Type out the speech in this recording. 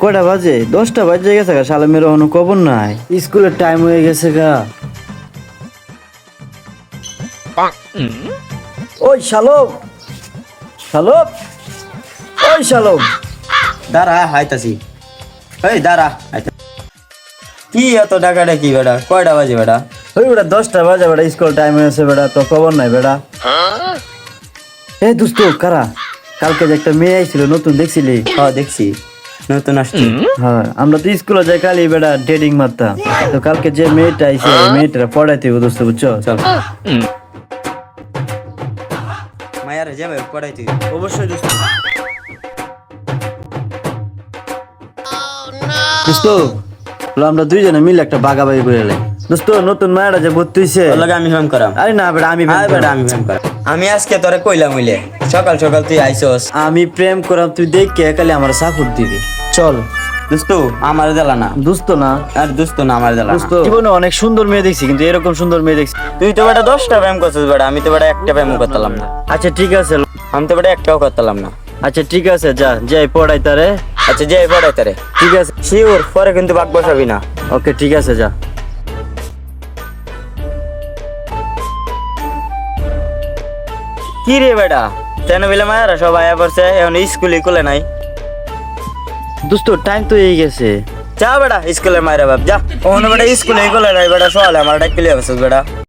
কয়টা বাজে? 10টা বাজে গেছে গা, শালা মেয়ের কোনো খবর নাই। স্কুলের টাইম হয়ে গেছে গা। ওই শালক, শালক, ওই শালক, দাঁড়া হাইতাছি। এই দাঁড়া কি এত টাকাটা কি বেটা? কয়টা বাজে বেটা? ওই বেটা 10টা বাজে বেটা, স্কুল টাইম হয়েছে বেটা, তো খবর নাই বেটা। এই দোস্ত কারা? কালকে যে একটা মেয়ে আইছিল নতুন, দেখছিলি? হ্যাঁ দেখছি, নতুন আসছি। হ্যাঁ, আমরা তো স্কুলে যাই খালি বেটা ডেটিং মারতাম। তো কালকে যে মেয়েটা আইছে, মেয়েটা পড়াইতে হবে দোস্ত, বুঝছো? চল মায়ারে যাবে পড়াইতে। অবশ্যই দোস্ত। দোস্ত আমরা দুইজনে মিলে একটা বাগাবাগি করে এলাই। দোস্ত নতুন মায়াটা যে ভর্তি হইছে, ওর লগে আমি ফেম করাম। আরে না বেটা, আমি প্রেম বেটা করাম। আমি ফেম করাম। আমি আজকে তোরে কইলাম হইলে সকাল সকাল তুই আইছস। আমি প্রেম করাম, তুই দেখে খালি আমার সাপোর্ট দিবি। চল দোস্ত আমার দেলা না। দোস্ত না, আর দোস্ত না, আমার দেলা দোস্ত না। জীবনে অনেক সুন্দর মেয়ে দেখছি, কিন্তু এরকম সুন্দর মেয়ে দেখছি। তুই তো বেটা 10টা ফেম করছিস বেটা, আমি তো বেটা একটা ফেমও করতাম না। আচ্ছা ঠিক আছে, আমি তো বেটা একটাও করতাম না। আচ্ছা ঠিক আছে, যা যাই পড়াই তারে। আচ্ছা যাই পড়াই তারে। ঠিক আছে, শিওর পরে কিন্তু বাক বসাবি না। ওকে ঠিক আছে, যা। কি রে বেটা, তেন বিলে মায়েরা সব আয়া পড়ছে, এখন স্কুলে খুলে নাই। দোস্ত টাইম তো এই গেছে। যা বেটা স্কুলের মায়েরা বাপ যা। ওখানে বেটা স্কুলে খুলে নাই বেটা, সকালে আমার ডাক পেলে বেটা।